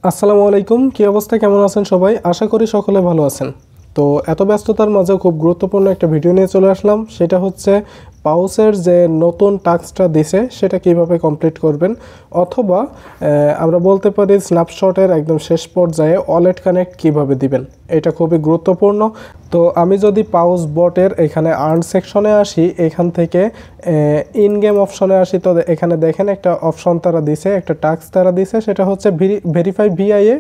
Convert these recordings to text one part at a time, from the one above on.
আসসালামু আলাইকুম, কি অবস্থা, কেমন আছেন সবাই? আশা করি সকলে ভালো আছেন। তো এত ব্যস্ততার মাঝে খুব গুরুত্বপূর্ণ একটা ভিডিও নিয়ে চলে আসলাম। সেটা হচ্ছে পাউসের যে নতুন টাস্কটা দিছে সেটা কিভাবে কমপ্লিট করবেন, অথবা আমরা বলতে পারি স্ন্যাপশটের একদম শেষ পর্যায়ে ওয়ালেট কানেক্ট কিভাবে দিবেন। এটা খুবই গুরুত্বপূর্ণ। তো আমি যদি পাউস বটের এখানে আর্ন সেকশনে আসি, এখান থেকে ইন গেম অপশনে আসি, তো এখানে দেখেন একটা অপশন তারা দিছে, একটা টাস্ক তারা দিছে, সেটা হচ্ছে ভেরিফাই ভিআইএ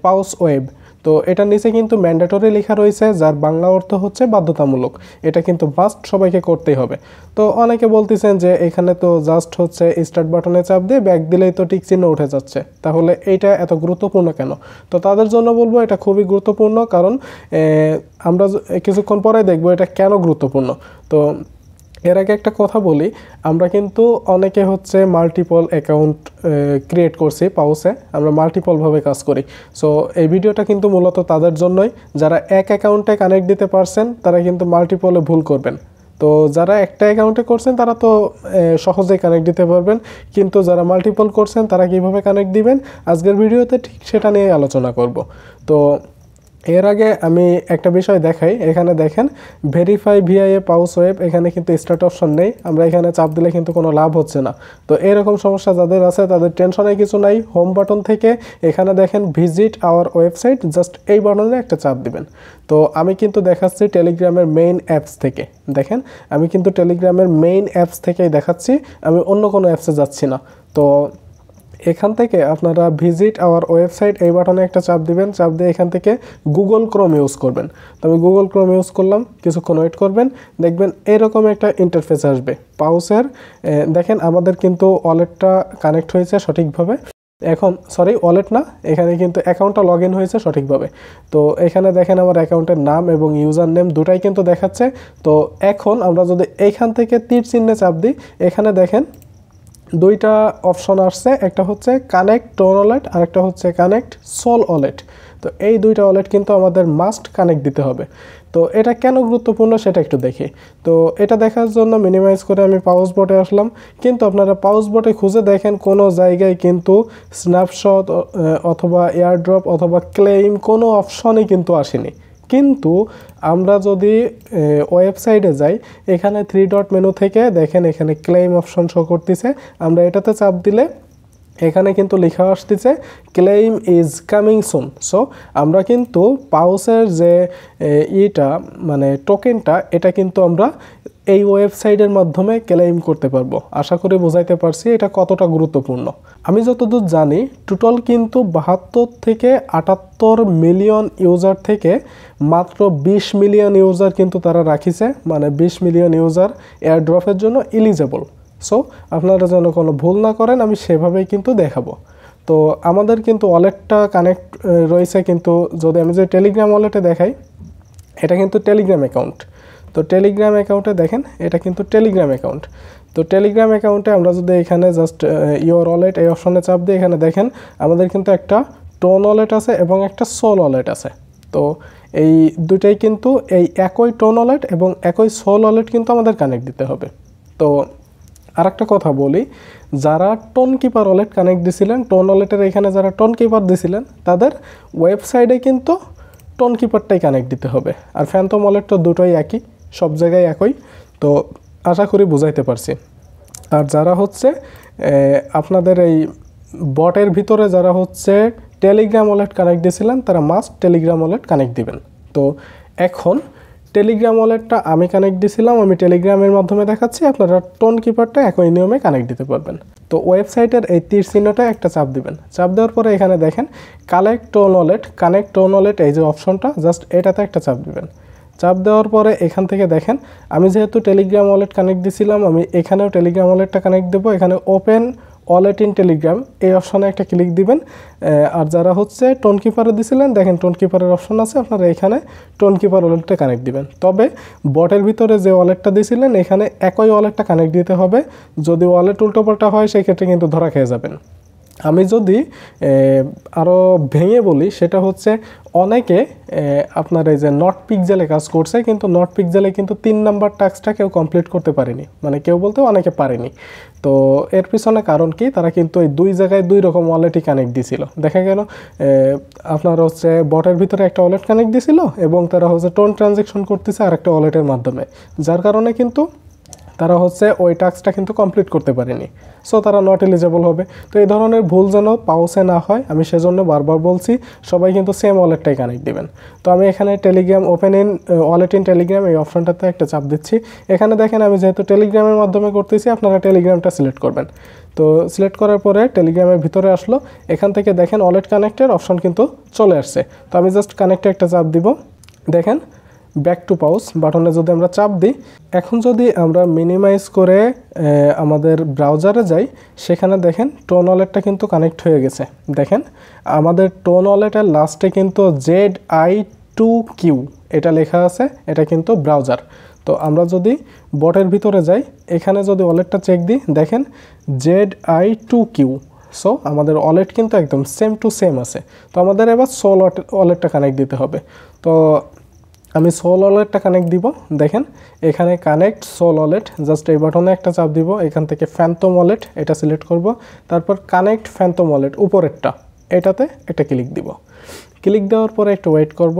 পাউস ওয়েব। তো এটার নিচে কিন্তু ম্যান্ডেটরি লেখা রয়েছে, যার বাংলা অর্থ হচ্ছে বাধ্যতামূলক। এটা কিন্তু মাস্ট সবাইকে করতেই হবে। তো অনেকে বলতেছেন যে এখানে তো জাস্ট হচ্ছে স্টার্ট বাটনে চাপ দিয়ে ব্যাক দিলেই তো টিক চিহ্ন উঠে যাচ্ছে, তাহলে এইটা এত গুরুত্বপূর্ণ কেন? তো তাদের জন্য বলবো এটা খুবই গুরুত্বপূর্ণ, কারণ আমরা কিছুক্ষণ পরে দেখবো এটা কেন গুরুত্বপূর্ণ। তো এর আগে একটা কথা বলি, আমরা কিন্তু অনেকে হচ্ছে মাল্টিপল অ্যাকাউন্ট ক্রিয়েট করছি পাউসে, আমরা মাল্টিপলভাবে কাজ করি। সো এই ভিডিওটা কিন্তু মূলত তাদের জন্যই, যারা এক অ্যাকাউন্টে কানেক্ট দিতে পারছেন তারা কিন্তু মাল্টিপলে ভুল করবেন। তো যারা একটা অ্যাকাউন্টে করছেন তারা তো সহজেই কানেক্ট দিতে পারবেন, কিন্তু যারা মাল্টিপল করছেন তারা কীভাবে কানেক্ট দিবেন আজকের ভিডিওতে ঠিক সেটা নিয়ে আলোচনা করব। তো এর আগে আমি একটা বিষয় দেখাই, এখানে দেখেন ভেরিফাই ভিআইএ পাউস ওয়েব, এখানে কিন্তু স্টার্ট অপশন নেই, আমরা এখানে চাপ দিলে কিন্তু কোনো লাভ হচ্ছে না। তো এরকম সমস্যা যাদের আছে তাদের টেনশনের কিছু নাই। হোম বাটন থেকে এখানে দেখেন ভিজিট আওয়ার ওয়েবসাইট, জাস্ট এই বাটনে একটা চাপ দিবেন। তো আমি কিন্তু দেখাচ্ছি টেলিগ্রামের মেইন অ্যাপস থেকে, দেখেন আমি কিন্তু টেলিগ্রামের মেইন অ্যাপস থেকেই দেখাচ্ছি, আমি অন্য কোনো অ্যাপসে যাচ্ছি না। তো এখান থেকে আপনারা ভিজিট আওয়ার ওয়েবসাইট এই বাটনে একটা চাপ দিবেন, চাপ দিয়ে এখান থেকে গুগল ক্রোম ইউজ করবেন। তো আমি গুগল ক্রোম ইউজ করলাম, কিছুক্ষণ ওয়েট করবেন, দেখবেন এরকম একটা ইন্টারফেস আসবে পাউসের। দেখেন আমাদের কিন্তু ওয়ালেটটা কানেক্ট হয়েছে সঠিকভাবে, এখন ওয়ালেট না, এখানে কিন্তু অ্যাকাউন্টটা লগ ইন হয়েছে সঠিকভাবে। তো এখানে দেখেন আমার অ্যাকাউন্টের নাম এবং ইউজার নেম দুটাই কিন্তু দেখাচ্ছে। তো এখন আমরা যদি এইখান থেকে তীর চিহ্নে চাপ দিই, এখানে দেখেন দুইটা অপশন আসছে, একটা হচ্ছে কানেক্ট টোন ওয়ালেট আর একটা হচ্ছে কানেক্ট সোল ওয়ালেট। তো এই দুইটা ওয়ালেট কিন্তু আমাদের মাস্ট কানেক্ট দিতে হবে। তো এটা কেন গুরুত্বপূর্ণ সেটা একটু দেখি। তো এটা দেখার জন্য মিনিমাইজ করে আমি পাউস বটে আসলাম, কিন্তু আপনারা পাউস বটে খুঁজে দেখেন কোনো জায়গায় কিন্তু স্ন্যাপশট অথবা এয়ারড্রপ অথবা ক্লেইম কোনো অপশনই কিন্তু আসেনি। কিন্তু আমরা যদি ওয়েবসাইটে যাই, এখানে 3 ডট মেনু থেকে দেখেন এখানে ক্লেইম অপশন শো করতেছে, আমরা এটাতে চাপ দিলে এখানে কিন্তু লেখা আসতেছে claim is coming soon. So আমরা কিন্তু পাউসের যে ইটা মানে টোকেনটা, এটা কিন্তু আমরা এই ওয়েবসাইটের মাধ্যমে ক্লেইম করতে পারবো। আশা করি বোঝাইতে পারছি এটা কতটা গুরুত্বপূর্ণ। আমি যতদূর জানি টোটাল কিন্তু 72 থেকে 78 মিলিয়ন ইউজার থেকে মাত্র 20 মিলিয়ন ইউজার কিন্তু তারা রাখিছে, মানে 20 মিলিয়ন ইউজার এয়ারড্রপের জন্য এলিজেবল। সো আপনারা যেন কোনো ভুল না করেন, আমি সেভাবেই কিন্তু দেখাবো। তো আমাদের কিন্তু ওয়ালেটটা কানেক্ট রয়েছে, কিন্তু যদি আমি যে টেলিগ্রাম ওয়ালেটে দেখাই, এটা কিন্তু টেলিগ্রাম অ্যাকাউন্ট। তো টেলিগ্রাম অ্যাকাউন্টে দেখেন এটা কিন্তু টেলিগ্রাম অ্যাকাউন্ট। তো টেলিগ্রাম অ্যাকাউন্টে আমরা যদি এখানে জাস্ট ইওর ওয়ালেট এই অপশনে চাপ দিই, এখানে দেখেন আমাদের কিন্তু একটা টোন ওয়ালেট আছে এবং একটা সোল ওয়ালেট আছে। তো এই দুটাই কিন্তু এই একই টোন ওয়ালেট এবং একই সোল ওয়ালেট কিন্তু আমাদের কানেক্ট দিতে হবে। তো আর একটা কথা বলি, যারা টোন কিপার ওয়ালেট কানেক্ট দিছিলেন, টোন ওয়ালেটের এখানে যারা টোন কিপার দিছিলেন তাদের ওয়েবসাইটে কিন্তু টোন কিপারটাই কানেক্ট দিতে হবে। আর ফ্যান্টম ওয়ালেট তো দুটোই একই, সব জায়গায় একই। তো আশা করি বুঝাইতে পারছি। আর যারা হচ্ছে আপনাদের এই বটের ভিতরে যারা হচ্ছে টেলিগ্রাম ওয়ালেট কানেক্ট দিয়েছিলেন, তারা মাস্ট টেলিগ্রাম ওয়ালেট কানেক্ট দিবেন। তো এখন টেলিগ্রাম ওয়ালেটটা আমি কানেক্ট দিয়েছিলাম, আমি টেলিগ্রামের মাধ্যমে দেখাচ্ছি, আপনারা টোন কিপারটা একই নিয়মে কানেক্ট দিতে পারবেন। তো ওয়েবসাইটের এই তীর চিহ্নটা একটা চাপ দিবেন, চাপ দেওয়ার পরে এখানে দেখেন কানেক্ট টোন ওয়ালেট এই যে অপশনটা, জাস্ট এটাতে একটা চাপ দিবেন। চাপ দেওয়ার পরে এখান থেকে দেখেন আমি যেহেতু টেলিগ্রাম ওয়ালেট কানেক্ট দিয়েছিলাম, আমি এখানেও টেলিগ্রাম ওয়ালেটটা কানেক্ট দেবো। এখানে ওপেন ওয়ালেট ইন টেলিগ্রাম এই অপশনে একটা ক্লিক দিবেন। আর যারা হচ্ছে টোন কিপারে দিয়েছিলেন, দেখেন টোন কিপারের অপশন আছে, আপনারা এখানে টোন কিপার ওয়ালেটটা কানেক্ট দিবেন। তবে বটের ভিতরে যে ওয়ালেটটা দিয়েছিলেন এখানে একই ওয়ালেটটা কানেক্ট দিতে হবে। যদি ওয়ালেট উল্টোপাল্টা হয় সেই ক্ষেত্রে কিন্তু ধরা খেয়ে যাবেন। আমি যদি আরও ভেঙে বলি সেটা হচ্ছে অনেকে আপনার এই যে নট পিক্সেলে কাজ করছে, কিন্তু নট পিক্সেলে কিন্তু 3 নাম্বার টাস্কটা কেউ কমপ্লিট করতে পারেনি, মানে কেউ বলতে অনেকে পারেনি। তো এর পিছনে কারণ কি, তারা কিন্তু এই 2 জায়গায় 2 রকম ওয়ালেটই কানেক্ট দিছিল। দেখা গেল আপনার হচ্ছে বটের ভিতরে একটা ওয়ালেট কানেক্ট দিছিল এবং তারা হচ্ছে টোন ট্রানজ্যাকশন করতেছে আরেকটা ওয়ালেটের মাধ্যমে, যার কারণে কিন্তু তারা হচ্ছে ওই টাস্কটা কিন্তু কমপ্লিট করতে পারেনি, সো তারা নট এলিজেবল হবে। তো এই ধরনের ভুল যেন পাউসে না হয়, আমি সেজন্য বারবার বলছি সবাই কিন্তু সেম ওয়ালেটটাই কানেক্ট দিবেন। তো আমি এখানে Telegram open in wallet in Telegram এই অপশনটাতে একটা চাপ দিচ্ছি। এখানে দেখেন আমি যেহেতু টেলিগ্রামের মাধ্যমে করতেছি, আপনারা টেলিগ্রামটা সিলেক্ট করবেন। তো সিলেক্ট করার পরে টেলিগ্রামের ভিতরে আসলো, এখান থেকে দেখেন ওয়ালেট কানেক্টের অপশন কিন্তু চলে আসছে। তো আমি জাস্ট কানেক্টে একটা চাপ দিব, দেখেন ব্যাক টু পাউস বাটনে যদি আমরা চাপ দিই, এখন যদি আমরা মিনিমাইজ করে আমাদের ব্রাউজারে যাই, সেখানে দেখেন টোন ওয়ালেটটা কিন্তু কানেক্ট হয়ে গেছে। দেখেন আমাদের টোন ওয়ালেটের লাস্টে কিন্তু ZI2Q এটা লেখা আছে, এটা কিন্তু ব্রাউজার। তো আমরা যদি বটের ভিতরে যাই, এখানে যদি ওয়ালেটটা চেক দিই, দেখেন ZI2Q। সো আমাদের ওয়ালেট কিন্তু একদম সেম টু সেম আছে। তো আমাদের এবার সোল ওয়ালেটটা কানেক্ট দিতে হবে। তো আমি সোল ওয়ালেটটা কানেক্ট দিব, দেখেন এখানে কানেক্ট সোল ওয়ালেট, জাস্ট এই বাটনে একটা চাপ দিব, এখান থেকে ফ্যান্টম ওয়ালেট এটা সিলেক্ট করব, তারপর কানেক্ট ফ্যান্টম ওয়ালেট উপরেরটা এটাতে একটা ক্লিক দিব। ক্লিক দেওয়ার পরে একটু ওয়েট করব,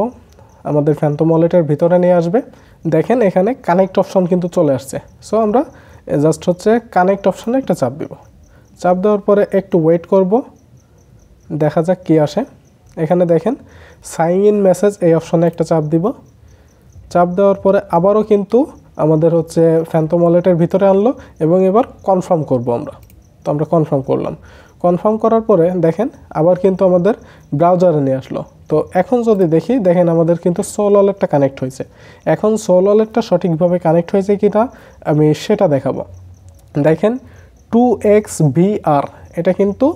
আমাদের ফ্যান্টম ওয়ালেটের ভিতরে নিয়ে আসবে। দেখেন এখানে কানেক্ট অপশন কিন্তু চলে আসছে। সো আমরা জাস্ট হচ্ছে কানেক্ট অপশনে একটা চাপ দিব। চাপ দেওয়ার পরে একটু ওয়েট করব, দেখা যাক কী আসে। এখানে দেখেন সাইন ইন মেসেজ এই অপশনে একটা চাপ দিব। চাপ দেওয়ার পরে আবারও কিন্তু আমাদের হচ্ছে ফ্যান্টম ওয়ালেটের ভিতরে আনলো এবং এবার কনফার্ম করব আমরা। তো আমরা কনফার্ম করলাম। কনফার্ম করার পরে দেখেন আবার কিন্তু আমাদের ব্রাউজারে নিয়ে আসলো। তো এখন যদি দেখি, দেখেন আমাদের কিন্তু সোল ওয়ালেটটা কানেক্ট হয়েছে। এখন সোল ওয়ালেটটা সঠিকভাবে কানেক্ট হয়েছে কি না আমি সেটা দেখাবো। দেখেন 2XVR এটা কিন্তু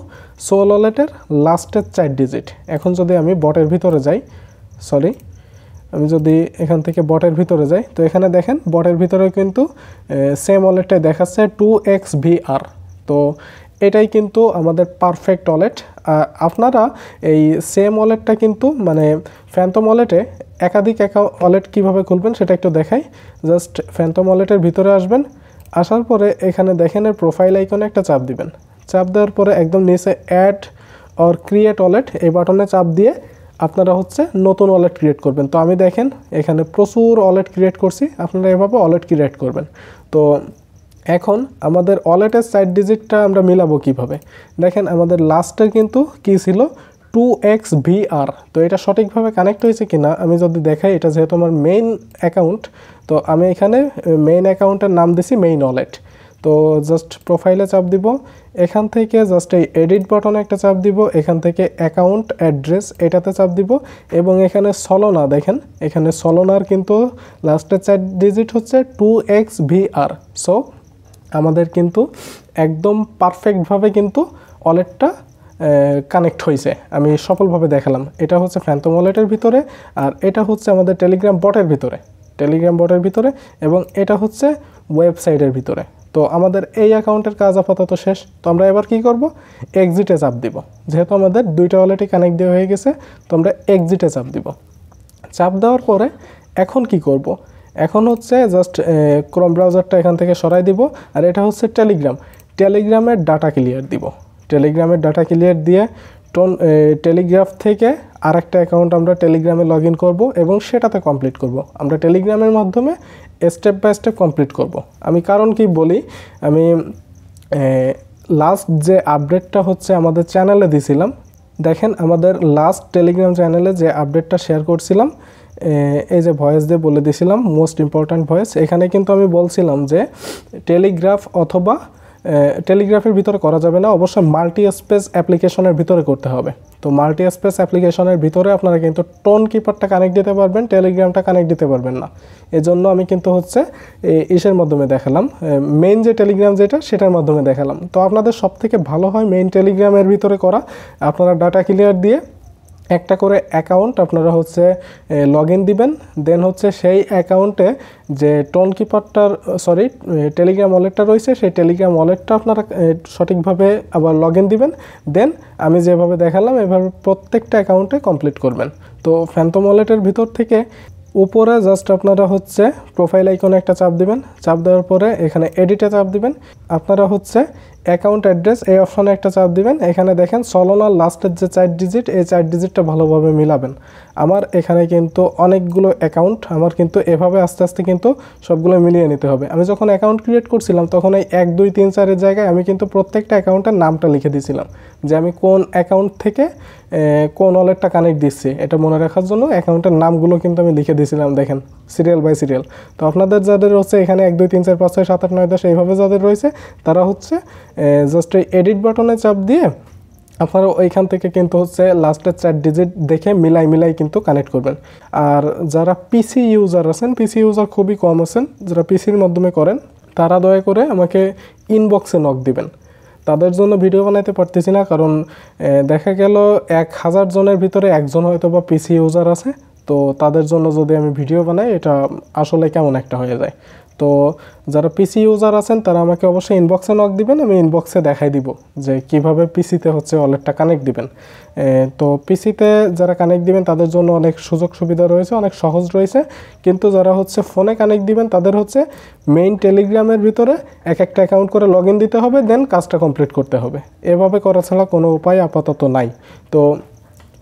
সোল ওয়ালেটের লাস্টের 4 ডিজিট। এখন যদি আমি বটের ভিতরে যাই, আমি যদি এখান থেকে বটের ভিতরে যাই, তো এখানে দেখেন বটের ভিতরে কিন্তু সেম ওয়ালেটটাই দেখাচ্ছে 2XVR। তো এটাই কিন্তু আমাদের পারফেক্ট ওয়ালেট। আপনারা এই সেম ওয়ালেটটা কিন্তু মানে ফ্যান্টম ওয়ালেটে একাধিক ওয়ালেট কীভাবে খুলবেন সেটা একটু দেখাই। জাস্ট ফ্যান্টম ওয়ালেটের ভিতরে আসবেন, আসার পরে এখানে দেখেন এর প্রোফাইল আইকনে একটা চাপ দিবেন। চাপ দেওয়ার পরে একদম নিচে অ্যাড অর ক্রিয়েট ওয়ালেট এই বাটনে চাপ দিয়ে আপনারা হচ্ছে নতুন ওয়ালেট ক্রিয়েট করবেন। তো আমি দেখেন এখানে প্রচুর ওয়ালেট ক্রিয়েট করছি, আপনারা এভাবে ওয়ালেট ক্রিয়েট করবেন। তো এখন আমাদের ওয়ালেটের 4 ডিজিটটা আমরা মিলাবো কিভাবে, দেখেন আমাদের লাস্টের কিন্তু কী ছিল 2XVR। তো এটা সঠিকভাবে কানেক্ট হয়েছে কিনা আমি যদি দেখাই, এটা যেহেতু আমার মেইন অ্যাকাউন্ট, তো আমি এখানে মেইন অ্যাকাউন্টের নাম দিছি মেইন ওয়ালেট। তো জাস্ট প্রোফাইলে চাপ দিব, এখান থেকে জাস্ট এই এডিট বাটনে একটা চাপ দিব, এখান থেকে অ্যাকাউন্ট অ্যাড্রেস এটাতে চাপ দিব এবং এখানে সলোনা, দেখেন এখানে সলোনার কিন্তু লাস্টের 4 ডিজিট হচ্ছে 2XVR। সো আমাদের কিন্তু একদম পারফেক্টভাবে কিন্তু ওয়ালেটটা কানেক্ট হয়েছে, আমি সফলভাবে দেখালাম। এটা হচ্ছে ফ্যান্টম ওয়ালেটের ভিতরে, আর এটা হচ্ছে আমাদের টেলিগ্রাম বটের ভিতরে, এবং এটা হচ্ছে ওয়েবসাইটের ভিতরে। তো আমাদের এই অ্যাকাউন্টের কাজ আপাতত শেষ। তো আমরা এবার কি করব, এক্সিটে চাপ দিব। যেহেতু আমাদের 2টা ওয়ালেটই কানেক্ট দেওয়া হয়ে গেছে, তো আমরা এক্সিটে চাপ দিব। চাপ দেওয়ার পরে এখন কি করব, এখন হচ্ছে জাস্ট ক্রোম ব্রাউজারটা এখান থেকে সরাই দিব, আর এটা হচ্ছে টেলিগ্রামের ডাটা ক্লিয়ার দিব। টেলিগ্রামের ডাটা ক্লিয়ার দিয়ে টেলিগ্রাফ থেকে আরেকটা অ্যাকাউন্ট আমরা টেলিগ্রামে লগ ইন করবো এবং সেটাতে কমপ্লিট করব। আমরা টেলিগ্রামের মাধ্যমে স্টেপ বাই স্টেপ কমপ্লিট করব। আমি কারণ কি বলি, আমি লাস্ট যে আপডেটটা হচ্ছে আমাদের চ্যানেলে দিছিলাম, দেখেন আমাদের লাস্ট টেলিগ্রাম চ্যানেলে যে আপডেটটা শেয়ার করছিলাম, এই যে ভয়েস দিয়ে বলে দিয়েছিলাম মোস্ট ইম্পর্ট্যান্ট ভয়েস, এখানে কিন্তু আমি বলছিলাম যে টেলিগ্রাফ অথবা টেলিগ্রাফের ভিতরে করা যাবে না, অবশ্যই মাল্টি স্পেস অ্যাপ্লিকেশনের ভিতরে করতে হবে। তো মাল্টি স্পেস অ্যাপ্লিকেশনের ভিতরে আপনারা কিন্তু টোন কিপারটা কানেক্ট দিতে পারবেন, টেলিগ্রামটা কানেক্ট দিতে পারবেন না। এজন্য আমি কিন্তু হচ্ছে ইসের মাধ্যমে দেখালাম, মেইন যে টেলিগ্রাম যেটা সেটার মাধ্যমে দেখালাম। তো আপনাদের সব থেকে ভালো হয় মেইন টেলিগ্রামের ভিতরে করা। আপনারা ডাটা ক্লিয়ার দিয়ে একটা করে অ্যাকাউন্ট আপনারা হচ্ছে লগ ইন দিবেন। দেন হচ্ছে সেই অ্যাকাউন্টে যে টেলিগ্রাম ওয়ালেটটা রয়েছে সেই টেলিগ্রাম ওয়ালেটটা আপনারা সঠিকভাবে আবার লগ ইন দিবেন। দেন আমি যেভাবে দেখালাম এভাবে প্রত্যেকটা অ্যাকাউন্টে কমপ্লিট করবেন। তো ফ্যান্টম ওয়ালেটের ভিতর থেকে উপরে জাস্ট আপনারা হচ্ছে প্রোফাইল আইকনে একটা চাপ দিবেন। চাপ দেওয়ার পরে এখানে এডিটে চাপ দিবেন। আপনারা হচ্ছে অ্যাকাউন্ট অ্যাড্রেস এই অপশনে একটা চাপ দিবেন। এখানে দেখেন সলোনার লাস্টের যে 4 ডিজিট এই 4 ডিজিটটা ভালোভাবে মিলাবেন। আমার এখানে কিন্তু অনেকগুলো অ্যাকাউন্ট, আমার কিন্তু এভাবে আস্তে আস্তে কিন্তু সবগুলো মিলিয়ে নিতে হবে। আমি যখন অ্যাকাউন্ট ক্রিয়েট করছিলাম তখন এই 1 2 3 4 এর জায়গায় আমি কিন্তু প্রত্যেকটা অ্যাকাউন্টের নামটা লিখে দিয়েছিলাম যে আমি কোন অ্যাকাউন্ট থেকে কোন ওয়ালেটটা কানেক্ট দিচ্ছি, এটা মনে রাখার জন্য অ্যাকাউন্টের নামগুলো কিন্তু আমি লিখে দিয়েছিলাম দেখেন সিরিয়াল বাই সিরিয়াল। তো আপনাদের যাদের হচ্ছে এখানে 1 2 3 4 5 6 7 8 9 10 এইভাবে যাদের রয়েছে তারা হচ্ছে জাস্ট এই এডিট বাটনে চাপ দিয়ে আপনারা ওইখান থেকে কিন্তু হচ্ছে লাস্টের 4 ডিজিট দেখে মিলাই কিন্তু কানেক্ট করবেন। আর যারা পিসি ইউজার আছেন, পিসি ইউজার খুবই কম আছেন, যারা পিসির মাধ্যমে করেন তারা দয়া করে আমাকে ইনবক্সে নক দিবেন। তাদের জন্য ভিডিও বানাইতে পারতেছি না, কারণ দেখা গেল 1000 জনের ভিতরে একজন হয়তো বা পিসি ইউজার আছে। তো তাদের জন্য যদি আমি ভিডিও বানাই এটা আসলে কেমন একটা হয়ে যায়। তো যারা পিসি ইউজার আছেন তারা আমাকে অবশ্যই ইনবক্সে নক দিবেন, আমি ইনবক্সে দেখাই দিব যে কিভাবে পিসিতে হচ্ছে ওয়ালেটটা কানেক্ট দিবেন। তো পিসিতে যারা কানেক্ট দিবেন তাদের জন্য অনেক সুযোগ সুবিধা রয়েছে, অনেক সহজ রয়েছে। কিন্তু যারা হচ্ছে ফোনে কানেক্ট দিবেন তাদের হচ্ছে মেইন টেলিগ্রামের ভিতরে একটা অ্যাকাউন্ট করে লগ ইন দিতে হবে, দেন কাজটা কমপ্লিট করতে হবে। এভাবে করা ছাড়া কোনো উপায় আপাতত নাই। তো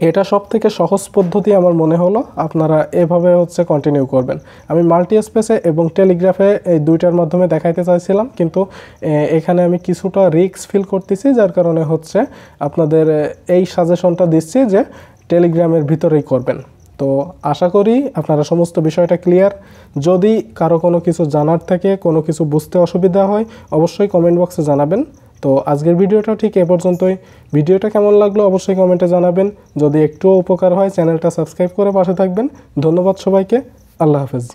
এটা সব থেকে সহজ পদ্ধতি আমার মনে হলো, আপনারা এভাবে হচ্ছে কন্টিনিউ করবেন। আমি মাল্টি স্পেসে এবং টেলিগ্রাফে এই দুইটার মাধ্যমে দেখাইতে চাইছিলাম, কিন্তু এখানে আমি কিছুটা রিস্ক ফিল করতেছি, যার কারণে হচ্ছে আপনাদের এই সাজেশনটা দিচ্ছি যে টেলিগ্রামের ভিতরেই করবেন। তো আশা করি আপনারা সমস্ত বিষয়টা ক্লিয়ার। যদি কারো কোনো কিছু জানার থাকে, কোনো কিছু বুঝতে অসুবিধা হয়, অবশ্যই কমেন্ট বক্সে জানাবেন। তো আজকের ভিডিওটা ঠিক এ পর্যন্তই। ভিডিওটা কেমন লাগলো অবশ্যই কমেন্টে জানাবেন। যদি একটুও উপকার হয় চ্যানেলটা সাবস্ক্রাইব করে পাশে থাকবেন। ধন্যবাদ সবাইকে। আল্লাহ হাফেজ।